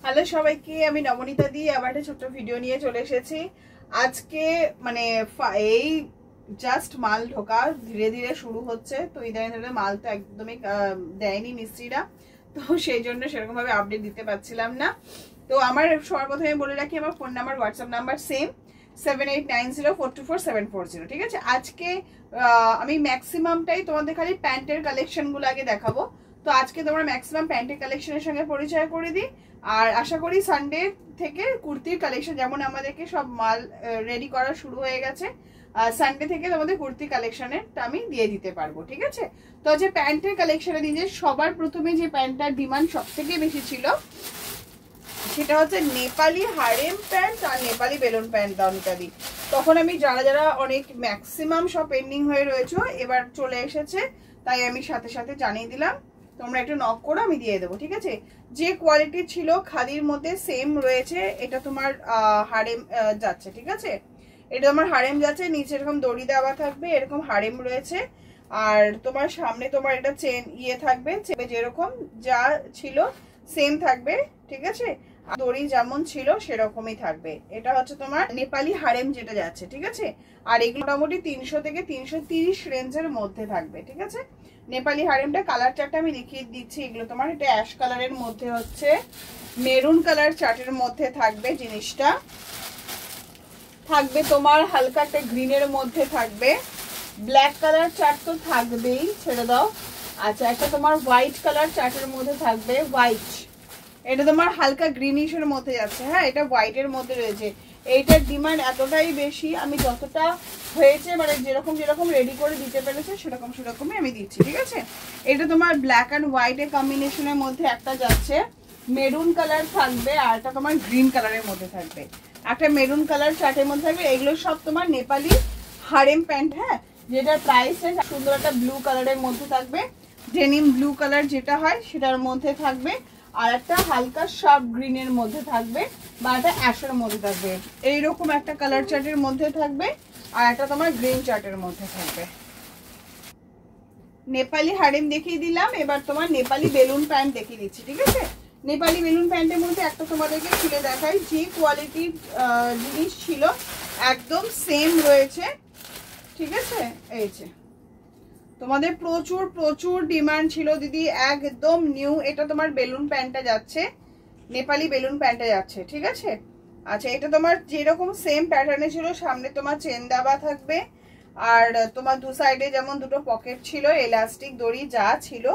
Hello সবাইকে, আমি নবনীতা দি আবার একটা ছোট্ট ভিডিও নিয়ে চলে এসেছি। আজকে মানে এই জাস্ট মাল ঢোকা ধীরে ধীরে শুরু হচ্ছে, তো ইদানিং মাল তো একদমই দেয়নি মিস্ত্রিরা, তো সেই জন্য সেরকম ভাবে আপডেট দিতে পারছিলাম না। তো আমার সবার প্রথমে বলে রাখি, আমার phone number WhatsApp number same 7890424740। ঠিক আছে, আজকে আমি ম্যাক্সিমামটাই তোমাদের খালি প্যান্টের কালেকশনগুলো আগে দেখাবো। তো আজকে তোমরা ম্যাক্সিমাম প্যান্টের কালেকশনের সঙ্গে পরিচয় করে দিই, আর আশা করি সানডে থেকে কুর্তির কালেকশন, যেমন আমাদেরকে সব মাল রেডি করা শুরু হয়ে গেছে, সানডে থেকে তোমাদের কুর্তি কালেকশনের আমি দিয়ে দিতে পারবো। ঠিক আছে, তো যে প্যান্টের কালেকশনে দিন, যে সবার প্রথমে যে প্যান্টটার ডিমান্ড সব থেকে বেশি ছিল সেটা হচ্ছে নেপালি হারেম প্যান্ট আর নেপালি বেলুন প্যান্ট দানিতা দি। তখন আমি যারা যারা অনেক ম্যাক্সিমাম সব পেন্ডিং হয়ে রয়েছে এবার চলে এসেছে, তাই আমি সাথে সাথে জানিয়ে দিলাম, তোমরা একটু নক করো, আমি দিয়ে দেবো। ঠিক আছে, যে কোয়ালিটি ছিল খাদির মধ্যে সেম রয়েছে। এটা তোমার হারেম যাচ্ছে। ঠিক আছে, এটা তোমার হারেম যাচ্ছে, নিচে এরকম দড়ি দেওয়া থাকবে, এরকম হারেম রয়েছে। আর তোমার সামনে তোমার এটা চেন থাকবে, যেরকম যা ছিল সেম থাকবে। ঠিক আছে, দড়ি যেমন ছিল সেরকমই থাকবে। এটা হচ্ছে তোমার নেপালি হারেম যেটা যাচ্ছে। ঠিক আছে, আর এগুলো মোটামুটি 300 থেকে 330 রেঞ্জের মধ্যে থাকবে। ঠিক আছে, নেপালি হারেমটা কালার চার্টটা আমি দেখিয়ে দিচ্ছি। এগুলো তোমার এটা অ্যাশ কালারের মধ্যে হচ্ছে মেরুন কালার চার্টের মধ্যে থাকবে, জিনিসটা থাকবে তোমার হালকা একটা গ্রিনের মধ্যে থাকবে, ব্ল্যাক কালার চার্ট তো থাকবেই, ছেড়ে দাও। আচ্ছা, একটা তোমার হোয়াইট কালার চার্টের মধ্যে থাকবে, হোয়াইট, এটা তোমার হালকা গ্রিনিশের মধ্যে যাচ্ছে। হ্যাঁ, এটা হোয়াইটের মধ্যে রয়েছে। এইটার ডিমান্ড এতটাই বেশি, আমি যতটা হয়েছে মানে যেরকম যেরকম রেডি করে দিতে পেরেছে সেরকমই আমি দিচ্ছি। ঠিক আছে, এটা তোমার ব্ল্যাক অ্যান্ড হোয়াইটের কম্বিনেশনের মধ্যে একটা যাচ্ছে, মেরুন কালার থাকবে, আর একটা তোমার গ্রিন কালারের মধ্যে থাকবে, একটা মেরুন কালার চার্টের মধ্যে থাকবে। এগুলো সব তোমার নেপালি হারেম প্যান্ট। হ্যাঁ, যেটার প্রাইস সুন্দর একটা ব্লু কালারের মধ্যে থাকবে, ডেনিম ব্লু কালার যেটা হয় সেটার মধ্যে থাকবে, আর একটা হালকা শার্প গ্রিনের মধ্যে থাকবে, বা একটা অ্যাশের মধ্যে থাকবে। এইরকম একটা কালার চার্টের মধ্যে থাকবে, আর একটা তোমার গ্রিন চার্টের মধ্যে থাকবে। নেপালি হারেম দেখিয়ে দিলাম, এবার তোমার নেপালি বেলুন প্যান্ট দেখিয়ে দিচ্ছি। ঠিক আছে, নেপালি বেলুন প্যান্টের মধ্যে একটা তোমাদেরকে খুলে দেখাই, যে কোয়ালিটির জিনিস ছিল একদম সেম রয়েছে। ঠিক আছে, এই যে তোমাদের প্রচুর প্রচুর ডিমান্ড ছিল দিদি, একদম নিউ। এটা তোমার বেলুন প্যান্টটা যাচ্ছে, নেপালি বেলুন প্যান্টটা যাচ্ছে। ঠিক আছে, আচ্ছা, এটা তোমার যেরকম সেম প্যাটার্নে ছিল, সামনে তোমার চেন দেওয়া থাকবে, আর তোমার দু সাইডে যেমন দুটো পকেট ছিল, এলাস্টিক দড়ি যা ছিল,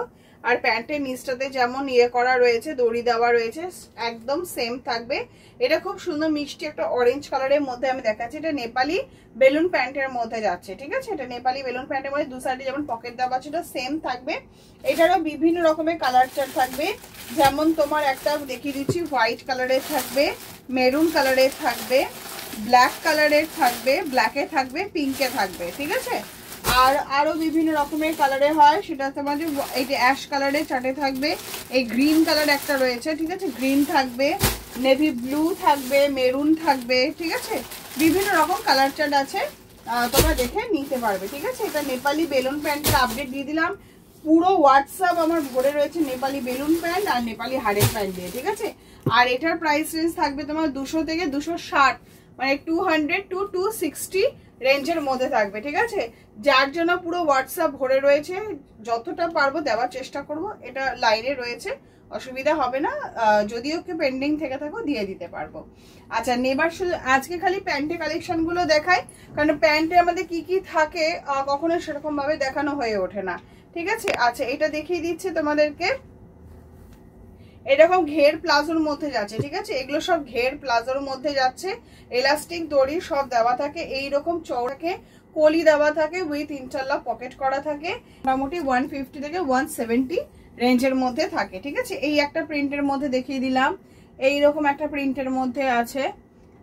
আর প্যান্টের নিচটাতে যেমন করা রয়েছে, দড়ি দেওয়া রয়েছে, একদম সেম থাকবে। এটা খুব সুন্দর মিষ্টি একটা অরেঞ্জ কালারের মধ্যে আমি দেখাচ্ছি। এটা নেপালি বেলুন প্যান্টের মধ্যে যাচ্ছে। ঠিক আছে, এটা নেপালি বেলুন প্যান্টের মধ্যে দু সাইডে যেমন পকেট দেওয়া ছিল সেম থাকবে। এটারও বিভিন্ন রকমের কালার চার্ট থাকবে, যেমন তোমার একটা দেখিয়ে দিচ্ছি, হোয়াইট কালারের থাকবে, মেরুন কালারের থাকবে, ব্ল্যাক কালারের থাকবে, ব্ল্যাকে থাকবে, পিঙ্কে থাকবে। ঠিক আছে, আর আরো বিভিন্ন রকমের কালারে হয়, সেটা তোমাদের এই যে অ্যাশ কালারের চার্টে থাকবে, এই গ্রিন কালার একটা রয়েছে। ঠিক আছে, গ্রিন থাকবে, নেভি ব্লু থাকবে, মেরুন থাকবে। ঠিক আছে, বিভিন্ন রকম কালার চার্ট আছে, তোমরা দেখে নিতে পারবে। ঠিক আছে, এটা নেপালি বেলুন প্যান্টের আপডেট দিয়ে দিলাম। পুরো হোয়াটসঅ্যাপ আমার ভরে রয়েছে নেপালি বেলুন প্যান্ট আর নেপালি হারের প্যান্ট দিয়ে। ঠিক আছে, আর এটার প্রাইস রেঞ্জ থাকবে তোমার 200 থেকে 260, মানে 200 to 260 রেঞ্জের মধ্যে থাকবে। ঠিক আছে, যার জন্য পুরো হোয়াটসঅ্যাপ ভরে রয়েছে, যতটা পারবো দেওয়ার চেষ্টা করব। এটা লাইনে রয়েছে, অসুবিধা হবে না, যদিও কেউ পেন্ডিং থেকে থাকো দিয়ে দিতে পারবো। আচ্ছা, নেবার শুধু আজকে খালি প্যান্টের কালেকশনগুলো দেখাই, কারণ প্যান্টে আমাদের কি কি থাকে কখনো সেরকম ভাবে দেখানো হয়ে ওঠে না। ঠিক আছে, আচ্ছা, এটা দেখিয়ে দিচ্ছে তোমাদেরকে, এরকম ঘের প্লাজোর মধ্যে যাচ্ছে। ঠিক আছে, এগুলো সব ঘের প্লাজোর মধ্যে যাচ্ছে, এলাস্টিক দড়ি সব দেওয়া থাকে, এইরকম চৌড়াকে কলি দেওয়া থাকে, উইথ ইন্টারলক পকেট করা থাকে, মোটামুটি 150 থেকে 170 রেঞ্জের মধ্যে থাকে। ঠিক আছে, এই একটা প্রিন্টের মধ্যে দেখিয়ে দিলাম, এইরকম একটা প্রিন্টের মধ্যে আছে,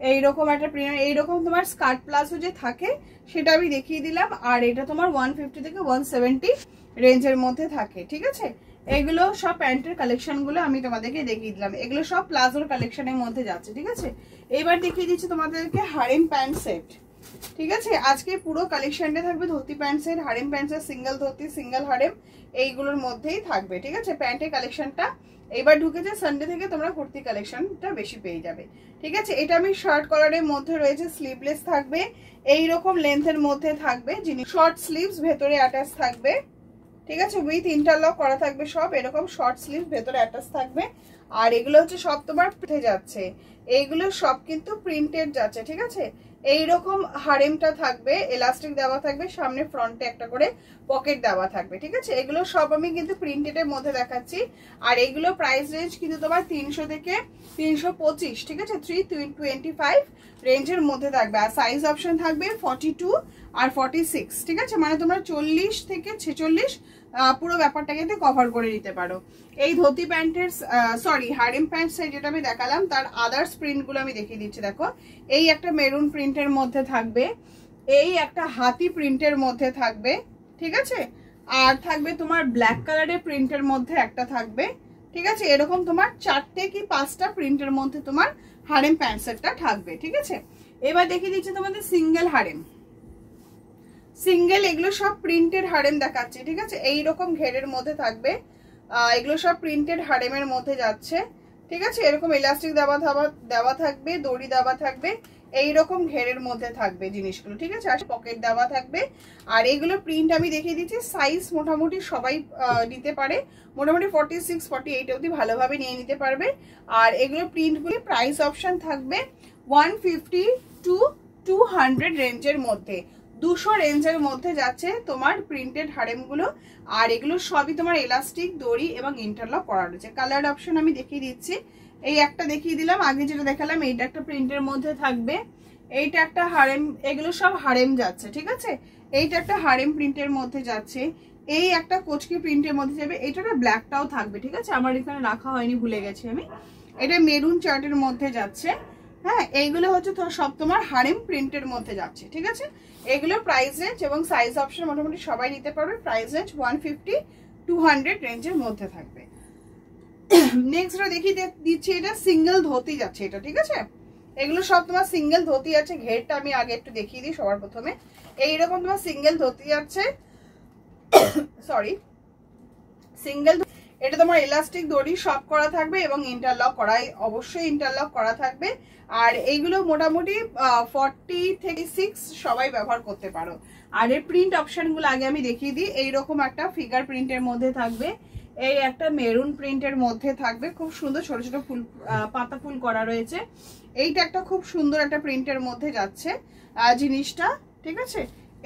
এইরকম একটা প্রিন্ট, এইরকম তোমার স্কার্ট প্লাজো যে থাকে সেটা আমি দেখিয়ে দিলাম, আর এটা তোমার 150 থেকে 170 রেঞ্জের মধ্যে থাকে। ঠিক আছে, এগুলো সব প্যান্টের কালেকশনগুলো আমি তোমাদেরকে দেখিয়ে দিলাম, এগুলো সব প্লাজোর কালেকশনের মধ্যে যাচ্ছে। ঠিক আছে, এবার দেখিয়ে দিচ্ছি তোমাদেরকে হারেম প্যান্ট সেট। ঠিক আছে, আজকে পুরো কালেকশনটা থাকবে dhoti pant set, harem pant set, single dhoti single harem, এইগুলোর মধ্যেই থাকবে। ঠিক আছে, প্যান্টের কালেকশনটা এইবার ঢুকেছে সানডে থেকে তোমরা কুর্তি কালেকশনটা বেশি পেয়ে যাবে। ঠিক আছে, এটা আমি শার্ট কলারের মধ্যে রয়েছে, স্লিভলেস থাকবে, এইরকম লেন্থের মধ্যে থাকবে, যিনি শর্ট স্লিভস ভেতরে অ্যাটাচ থাকবে। ঠিক আছে, উইথ ইন্টারলক করা থাকবে সব, এরকম শর্ট স্লিভ ভেতরে অ্যাটাচ থাকবে। আর এগুলো হচ্ছে সব তোমার প্রিন্টে যাচ্ছে, এইগুলো সব কিন্তু প্রিন্টেড যাচ্ছে। ঠিক আছে, এইরকম হারেমটা থাকবে, এলাস্টিক দেওয়া থাকবে, সামনে ফ্রন্টে একটা করে পকেট দেওয়া থাকবে। ঠিক আছে, এগুলো সব আমি কিন্তু প্রিন্টেডের মধ্যে দেখাচ্ছি। আর এগুলো প্রাইস রেঞ্জ কিন্তু তোমার 300 থেকে 325, ঠিক আছে, 325 রেঞ্জের মধ্যে থাকবে। আর সাইজ অপশন থাকবে 42 আর 46। ঠিক আছে, মানে তোমরা 40 থেকে 46 পুরো ব্যাপারটা কিন্তু কভার করে নিতে পারো। এই ধুতি প্যান্টের হারেম প্যান্ট যেটা আমি দেখালাম তার আদার্স প্রিন্টগুলো আমি দেখিয়ে দিচ্ছি। দেখো, এই একটা মেরুন প্রিন্টের মধ্যে থাকবে, এই একটা হাতি প্রিন্টের মধ্যে থাকবে। ঠিক আছে, আর থাকবে তোমার ব্ল্যাক কালারের প্রিন্টের মধ্যে একটা থাকবে। ঠিক আছে, এরকম তোমার 4টে কি 5টা প্রিন্টের মধ্যে তোমার হারেম প্যান্ট সেটটা থাকবে। ঠিক আছে, এবার দেখিয়ে দিচ্ছি তোমাদের সিঙ্গেল হারেম। সিঙ্গেল এগুলো সব প্রিন্টেড হারেম দেখাচ্ছে। ঠিক আছে, এইরকম ঘেরের মধ্যে থাকবে, এগুলো সব প্রিন্টেড হারেমের মধ্যে যাচ্ছে। ঠিক আছে, এরকম ইলাস্টিক দেওয়া থাকবে, দড়ি দেওয়া থাকবে, এইরকম ঘেরের মধ্যে থাকবে জিনিসগুলো। ঠিক আছে, আর পকেট দেওয়া থাকবে। আর এইগুলো প্রিন্ট আমি দেখিয়ে দিচ্ছি, সাইজ মোটামুটি সবাই নিতে পারে, মোটামুটি 46 48 অবধি ভালোভাবে নিয়ে নিতে পারবে। আর এগুলো প্রিন্টগুলি প্রাইস অপশন থাকবে 150 টু 200 রেঞ্জের মধ্যে, 200 রেঞ্জের মধ্যে যাচ্ছে তোমার প্রিন্টেড হারেমগুলো। আর এগুলো সবই তোমার এলাস্টিক, দড়ি এবং ইন্টারলক করা রয়েছে। কালার অপশন আমি দেখিয়ে দিচ্ছি, এই একটা দেখিয়ে দিলাম, আগে যেটা দেখালাম এইটা একটা প্রিন্টের মধ্যে থাকবে, এইটা একটা হারেম, এগুলো সব হারেম যাচ্ছে। ঠিক আছে, এইটা একটা হারেম প্রিন্টের মধ্যে যাচ্ছে, এই একটা কোচকি প্রিন্টের মধ্যে যাবে, এইটা ব্ল্যাকটাও থাকবে। ঠিক আছে, আমার এখানে রাখা হয়নি, ভুলে গেছি আমি, এটা মেরুন চার্টের মধ্যে যাচ্ছে। হ্যাঁ, এইগুলো হচ্ছে সব তোমার হারেম প্রিন্টের মধ্যে যাচ্ছে। ঠিক আছে, এগুলো প্রাইস রেঞ্জ এবং সাইজ অপশন মোটামুটি সবাই নিতে পারবে, প্রাইস রেঞ্জ 150 200 রেঞ্জের মধ্যে থাকবে। নেক্সট দেখিয়ে দিচ্ছি, এটা সিঙ্গেল ধুতি যাচ্ছে এটা। ঠিক আছে, এগুলো সব তোমার সিঙ্গেল ধুতি আছে, ঘেরটা আমি আগে একটু দেখিয়ে দিই সবার প্রথমে। এইরকম তোমার সিঙ্গেল ধুতি আছে, সরি সিঙ্গেল, এটা তোমার ইলাস্টিক দড়ি সব করা থাকবে এবং ইন্টারলক করাই, অবশ্যই ইন্টারলক করা থাকবে। আর এইগুলো মোটামুটি 40 থেকে 6 সবাই ব্যবহার করতে পারো। আর এর প্রিন্ট অপশনগুলো আগে আমি দেখিয়ে দিই, এইরকম একটা ফিগার প্রিন্টের মধ্যে থাকবে, এই একটা মেরুন প্রিন্টের মধ্যে থাকবে, খুব সুন্দর ছোট ছোট ফুল, পাতা ফুল করা রয়েছে। এইটা একটা খুব সুন্দর একটা প্রিন্টের মধ্যে যাচ্ছে জিনিসটা। ঠিক আছে,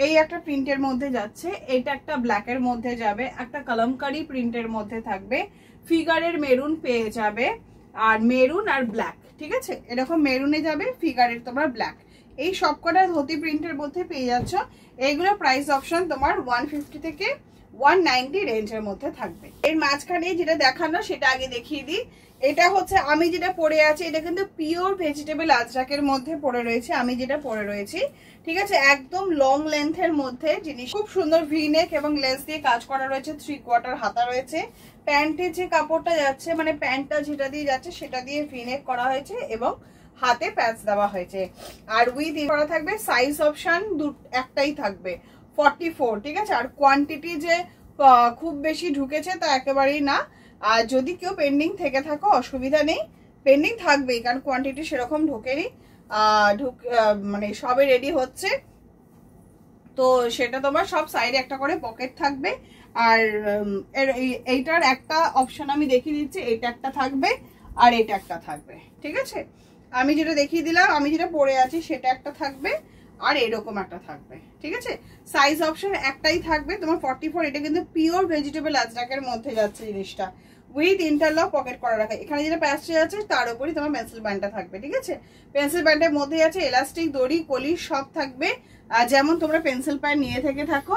এই একটা প্রিন্টের মধ্যে যাচ্ছে, এইটা একটা ব্ল্যাকের মধ্যে যাবে, একটা কলমকারি প্রিন্টের মধ্যে থাকবে, ফিগারের মেরুন পেয়ে যাবে, আর মেরুন আর ব্ল্যাক। ঠিক আছে, এরকম মেরুনে যাবে, ফিগারের তোমার ব্ল্যাক, এই সবকটা ধুতি প্রিন্টের মধ্যে পেয়ে যাচ্ছ। এইগুলো প্রাইস অপশন তোমার 150 থেকে 190 রেঞ্জের মধ্যে থাকবে। এর মাঝখানে যেটা দেখানো সেটা আগে দেখিয়ে দিই, এটা হচ্ছে আমি যেটা পরে আছি, এটা কিন্তু পিওর ভেজিটেবল আজরাকের মধ্যে পরে রয়েছে, আমি যেটা পরে রয়েছি। ঠিক আছে, একদম লং লেন্থের মধ্যে জিনিস, খুব সুন্দর ভিনেক এবং লেস দিয়ে কাজ করা রয়েছে, 3/4 হাতা রয়েছে। প্যান্টের যে কাপড়টা যাচ্ছে, মানে প্যান্টটা যেটা দিয়ে যাচ্ছে সেটা দিয়ে ভিনেক করা হয়েছে এবং হাতে প্যাচ দেওয়া হয়েছে। আর উইথ করা থাকবে, সাইজ অপশন একটাই থাকবে 44। ঠিক আছে, আর কোয়ান্টিটি যে খুব বেশি ঢুকেছে তা একেবারেই না। আর যদি কেউ পেন্ডিং থেকে থাকো অসুবিধা নেই, পেন্ডিং থাকবেই, কারণ কোয়ান্টিটি সেরকম ঢোকেনি, মানে সবে রেডি হচ্ছে। তো সেটা তোমার সব সাইডে একটা করে পকেট থাকবে। আর এইটার একটা অপশন আমি দেখিয়ে দিচ্ছি, এইটা একটা থাকবে আর এটা একটা থাকবে। ঠিক আছে, আমি যেটা দেখিয়ে দিলাম, আমি যেটা পরে আছি সেটা একটা থাকবে আর এরকম একটা থাকবে। ঠিক আছে, সাইজ অপশন একটাই থাকবে তোমার 44। এটা কিন্তু পিওর ভেজিটেবল আজরাকের মধ্যে যাচ্ছে জিনিসটা, উইথ ইন্টারলক পকেট করা রাখা। এখানে যেটা প্যাচটা আছে তার উপরই তোমার পেন্সিল ব্যান্ডটা থাকবে। ঠিক আছে, পেন্সিল ব্যান্ডের মধ্যে আছে এলাস্টিক, দড়ি, কলি সব থাকবে, যেমন তোমরা পেন্সিল প্যান্ট নিয়ে থেকে থাকো।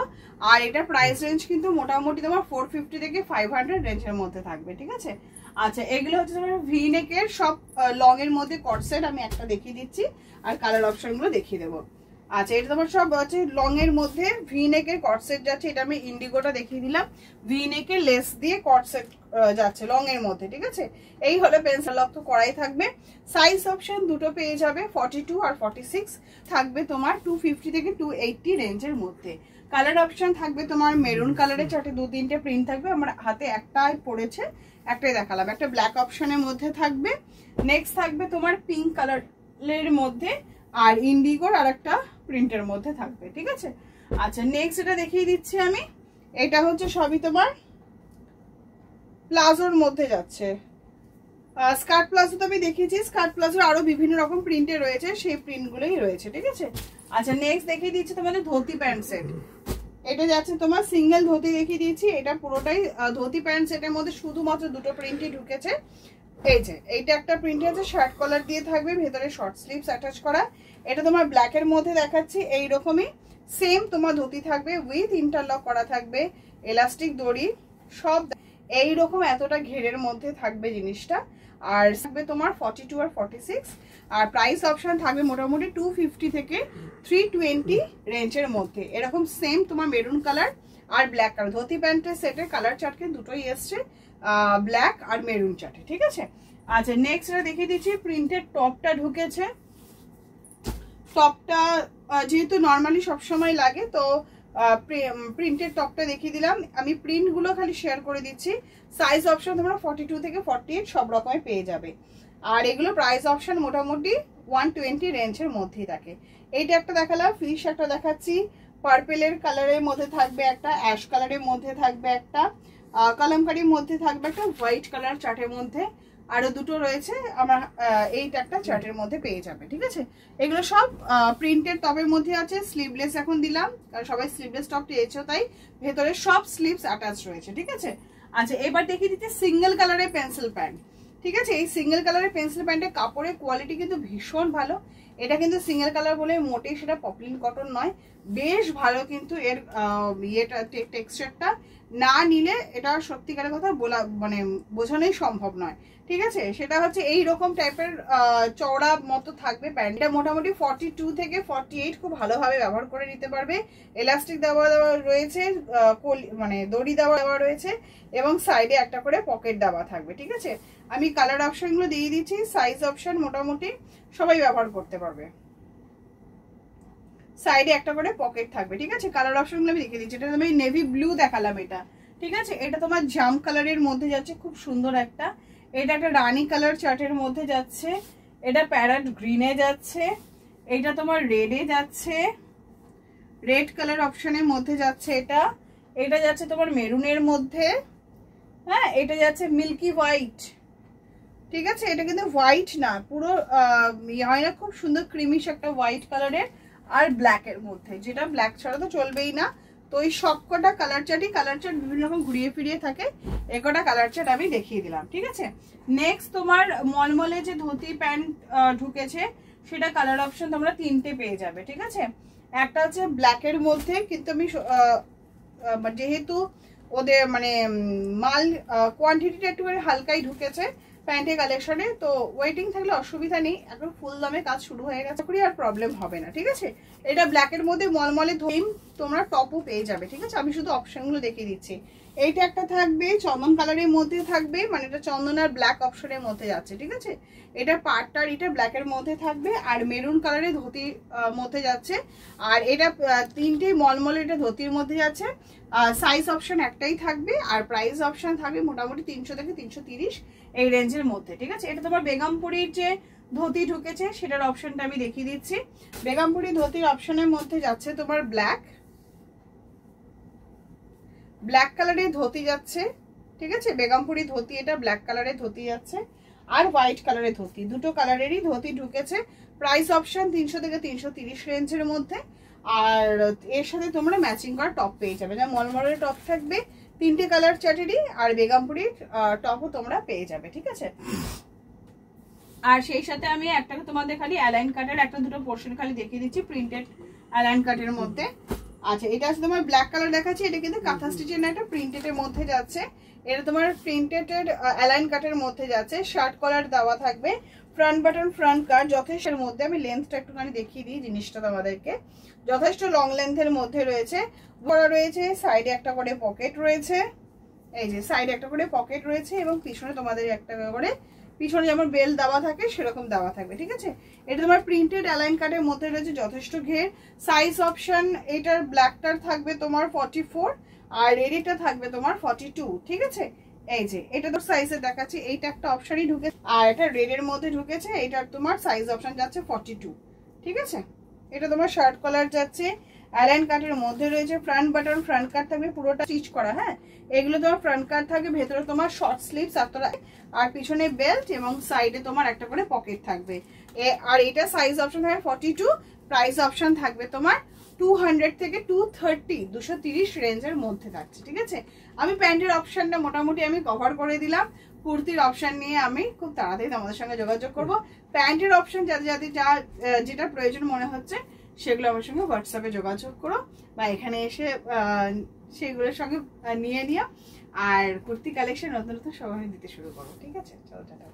আর এটা প্রাইস রেঞ্জ কিন্তু মোটামুটি তোমার 450 থেকে 500 রেঞ্জের মধ্যে থাকবে। ঠিক আছে, আচ্ছা এগুলো হচ্ছে তোমার ভি নেকের সব লং এর মধ্যে কটসেট, আমি একটা দেখিয়ে দিচ্ছি আর কালার অপশনগুলো দেখিয়ে দেবো। আচ্ছা, এটা তোমার সব হচ্ছে লং এর মধ্যে ভি নেকের কটসেট যাচ্ছে, এটা আমি ইন্ডিগোটা দেখিয়ে দিলাম, ভি নেকের লেস দিয়ে কটসেট যাচ্ছে লং এর মধ্যে। ঠিক আছে, এই হলো পেন্সিল লক তো করাই থাকবে। সাইজ অপশন দুটো পেয়ে যাবে, 42 আর 46 থাকবে তোমার 250 থেকে 280 রেঞ্জের মধ্যে। কালার অপশন থাকবে তোমার মেরুন কালারের চার্টে 2-3টে প্রিন্ট থাকবে, আমার হাতে একটাই পড়েছে, একটাই দেখালাম। একটা ব্ল্যাক অপশনের মধ্যে থাকবে, নেক্সট থাকবে তোমার পিঙ্ক কালারের মধ্যে, আর ইন্ডিগোর আর একটা প্রিন্টের মধ্যে থাকবে, ঠিক আছে। আচ্ছা নেক্সট এটা দেখিয়ে দিচ্ছি আমি, এটা হচ্ছে সবই তোমার প্লাজোর মধ্যে যাচ্ছে। স্কার্ট প্লাজো তো আমি দেখিয়েছি, স্কার্ট প্লাজোর আরো বিভিন্ন রকম প্রিন্টে রয়েছে, সেই প্রিন্টগুলোই রয়েছে, ঠিক আছে। আচ্ছা নেক্সট দেখিয়ে দিচ্ছি তোমাদের ধুতি প্যান্ট সেট। এটা যাচ্ছে তোমার সিঙ্গেল ধুতি দেখিয়ে দিয়েছি, এটা পুরোটাই ধুতি প্যান্ট সেটের মধ্যে শুধুমাত্র দুটো প্রিন্টই ঢুকেছে। এই যে এইটা একটা প্রিন্ট আছে, শার্ট কলার দিয়ে থাকবে, ভেতরে শর্ট স্লিভস অ্যাটাচ করা। এটা তোমার ব্ল্যাকের মধ্যে দেখাচ্ছি, এইরকমই সেম তোমার ধুতি থাকবে, উইথ ইন্টারলক করা থাকবে, এলাস্টিক দড়ি সব এইরকম এতটা ঘেরের মধ্যে থাকবে জিনিসটা। আর থাকবে তোমার 42 আর 46, আর প্রাইস অপশন থাকবে মোটামুটি 250 থেকে 320 রেঞ্জের মধ্যে। এরকম সেম তোমার মেরুন কালার আর ব্ল্যাক কালার ধুতি প্যান্টের সেটের কালার চার্ট কিন্তু দুটোই এসছে, ব্ল্যাক আর মেরুন চার্টে, ঠিক আছে। আচ্ছা নেক্সট দেখিয়ে দিচ্ছি, প্রিন্টেড টপটা ঢুকেছে। টপটা যেহেতু নর্মালি সবসময় লাগে, তো প্রিন্টেড টপটা দেখিয়ে দিলাম আমি। প্রিন্টগুলো খালি শেয়ার করে দিচ্ছি। সাইজ অপশন তোমরা 42 থেকে 48 সব রকমের পেয়ে যাবে, আর এগুলো প্রাইস অপশন মোটামুটি 120 রেঞ্জের মধ্যেই থাকে। এইটা একটা দেখালাম, ফিশ একটা দেখাচ্ছি, পার্পেলের কালারের মধ্যে থাকবে একটা, অ্যাশ কালারের মধ্যে থাকবে একটা, কালামকারির মধ্যে থাকবে একটা, হোয়াইট কালার চার্টের মধ্যে আরো দুটো রয়েছে, আমরা এইটা একটা চার্টের মধ্যে পেয়ে যাবে, ঠিক আছে। এগুলো সব প্রিন্টেড টপের মধ্যে আছে। স্লিভলেস এখন দিলাম, কারণ সবাই স্লিভলেস টপ পেয়েছো, তাই ভেতরে সব স্লিভস অ্যাটাচ রয়েছে, ঠিক আছে। আচ্ছা এবার দেখিয়ে দিচ্ছি সিঙ্গেল কালারের পেন্সিল প্যান্ট, ঠিক আছে। এই সিঙ্গেল কালারের পেন্সিল প্যান্টের কাপড়ের কোয়ালিটি কিন্তু ভীষণ ভালো। এটা কিন্তু সিঙ্গেল কালার বলে মোটেই সেটা পপলিন কটন নয়, বেশ ভালো কিন্তু এর ইয়েটা টেক্সচারটা, না নিলে এটা সত্যিকারের কথা বলা মানে বোঝানোই সম্ভব নয়, ঠিক আছে। সেটা হচ্ছে এই রকম টাইপের চওড়া মতো থাকবে প্যান্টটা, মোটামুটি 42 থেকে 48 খুব ভালোভাবে ব্যবহার করে নিতে পারবে। এলাস্টিক দেওয়া রয়েছে, মানে দড়ি দেওয়া রয়েছে, এবং সাইডে একটা করে পকেট দেওয়া থাকবে, ঠিক আছে। আমি কালার অপশনগুলো দিয়ে দিচ্ছি। সাইজ অপশন মোটামুটি সবাই ব্যবহার করতে পারবে, সাইডে একটা করে পকেট থাকবে, ঠিক আছে। কালার অপশনগুলো আমি দেখিয়ে দিচ্ছি। এটা আমি নেভি ব্লু দেখালাম, এটা ঠিক আছে। এটা তোমার জাম কালারের মধ্যে যাচ্ছে, খুব সুন্দর একটা। এটা একটা রানী কালার চার্টের মধ্যে যাচ্ছে, এটা প্যারট গ্রিনে যাচ্ছে, এটা তোমার রেডে যাচ্ছে, রেড কালার অপশনের মধ্যে যাচ্ছে, এটা যাচ্ছে তোমার মেরুনের মধ্যে, হ্যাঁ এটা যাচ্ছে মিল্কি হোয়াইট, ঠিক আছে। এটা কিন্তু হোয়াইট না, পুরো হয় না, খুব সুন্দর ক্রিমিশ একটা হোয়াইট কালারের, আর ব্ল্যাকের মধ্যে, যেটা ব্ল্যাক ছাড়া তো চলবেই না। তো এই সবকটা কালার চার্ট বিভিন্ন রকম ঘুরিয়ে ফিরিয়ে থাকে, একটা কালার চার্ট আমি দেখিয়ে দিলাম, ঠিক আছে। নেক্সট তোমার মলমলে যে ধুতি প্যান্ট ঢুকেছে, সেটা কালার অপশন তোমরা 3টে পেয়ে যাবে, ঠিক আছে। একটা হচ্ছে ব্ল্যাকের মধ্যে, কিন্তু আমি যেহেতু ওদের মানে মাল কোয়ান্টিটিটা একটু হালকাই ঢুকেছে প্যান্টের কালেকশনে, তো ওয়েটিং থাকলে অসুবিধা নেই, এখন ফুল দামে কাজ শুরু হয়ে গেছে, আর প্রবলেম হবে না, ঠিক আছে। এটা ব্ল্যাকের মধ্যে মলমলে ধরিম তোমরা টপও পেয়ে যাবে, ঠিক আছে। আমি শুধু অপশনগুলো দেখিয়ে দিচ্ছি। এইটা একটা থাকবে চন্দন কালারের মধ্যে থাকবে, মানে এটা চন্দন আর ব্ল্যাক অপশনের মধ্যে যাচ্ছে, ঠিক আছে। এটা পাটটার এটা ব্ল্যাকের মধ্যে থাকবে, আর মেরুন কালারের ধুতির মধ্যে যাচ্ছে, আর এটা 3টে মলমলে এটা ধুতির মধ্যে যাচ্ছে। সাইজ অপশন একটাই থাকবে, আর প্রাইস অপশন থাকবে মোটামুটি 300 থেকে 330 এই রেঞ্জের মধ্যে, ঠিক আছে। এটা তোমার বেগমপুরীর যে ধুতি ঢুকেছে, সেটার অপশনটা আমি দেখিয়ে দিচ্ছি। বেগমপুরী ধুতির অপশনের মধ্যে যাচ্ছে তোমার ব্ল্যাক কালারের ধুতি যাচ্ছে, ঠিক আছে। বেগমপুরী ধুতি, এটা ব্ল্যাক কালারের ধুতি যাচ্ছে, আর হোয়াইট কালারের ধুতি, দুটো কালারেরই ধুতি ঢুকেছে। প্রাইস অপশন 300 থেকে 330 রেঞ্জের মধ্যে, আর এর সাথে তোমরা ম্যাচিং করা টপ পেয়ে যাবে, যেমন মলমলের টপ থাকবে 3টে কালার চার্টেরই, আর বেগমপুরীর টপও তোমরা পেয়ে যাবে, ঠিক আছে। আর সেই সাথে আমি একটা তোমাদের খালি অ্যালাইন কাটের একটা দুটো পোর্শন খালি দেখিয়ে দিচ্ছি, প্রিন্টেড অ্যালাইন কাটের মধ্যে। আচ্ছা এটা আছে তোমার ব্ল্যাক কালার দেখাচ্ছি, এটা কিন্তু কাঁথা স্টিচের না, এটা প্রিন্টেডের মধ্যে যাচ্ছে। এটা তোমার প্রিন্টেড অ্যালাইন কাটের মধ্যে যাচ্ছে, শার্ট কলার দেওয়া থাকবে, ফ্রন্ট বাটন ফ্রন্ট কাট যথেষ্টের মধ্যে। আমি লেন্থটা একটুখানি দেখিয়ে দিই জিনিসটা তোমাদেরকে, যথেষ্ট লং লেন্থের মধ্যে রয়েছে, বড় রয়েছে, সাইডে একটা করে পকেট রয়েছে, এই যে সাইডে একটা করে পকেট রয়েছে, এবং পিছনে তোমাদের একটা করে পিছনে যেমন বেল দেওয়া থাকে সেরকম দেওয়া থাকবে, ঠিক আছে। এটা তোমার প্রিন্টেড অ্যালাইন কাটের মধ্যে রয়েছে, যথেষ্ট ঘের। সাইজ অপশন এটার ব্ল্যাকটার থাকবে তোমার 44 আর রেডটা থাকবে তোমার 42, ঠিক আছে। এই যে এটা তো সাইজে দেখাচ্ছি, এইটা একটা অপশনই ঢুকে, আর এটা রেডের মধ্যে ঢুকেছে, এটার তোমার সাইজ অপশন যাচ্ছে 42, ঠিক আছে। এটা তোমার শার্ট কলার যাচ্ছে, অ্যালাইন কাটের মধ্যে রয়েছে, ফ্রন্ট বাটন ফ্রন্ট কাট থাকবে, পুরোটা স্টিচ করা। হ্যাঁ, এগুলো তোমার ফ্রন্ট কাট থাকবে, ভেতরে তোমার শর্ট স্লিভস আর পিছনে বেল্ট এবং সাইডে তোমার একটা করে পকেট থাকবে। আর এটা সাইজ অপশন হয় 42, প্রাইস অপশন থাকবে তোমার 200 থেকে 230 230 রেঞ্জের মধ্যে থাকছে, ঠিক আছে। আমি প্যান্টের অপশনটা মোটামুটি আমি কভার করে দিলাম। কুর্তির অপশন নিয়ে আমি খুব তাড়াতাড়ি তোমাদের সঙ্গে যোগাযোগ করব। প্যান্টের অপশন যেটা প্রয়োজন মনে হচ্ছে সেগুলো আমার সঙ্গে হোয়াটসঅ্যাপে যোগাযোগ করো, বা এখানে এসে সেগুলোর সঙ্গে নিয়ে নিও। আর কুর্তি কালেকশন নতুন নতুন সবাই দিতে শুরু করো, ঠিক আছে। চলো টাটা।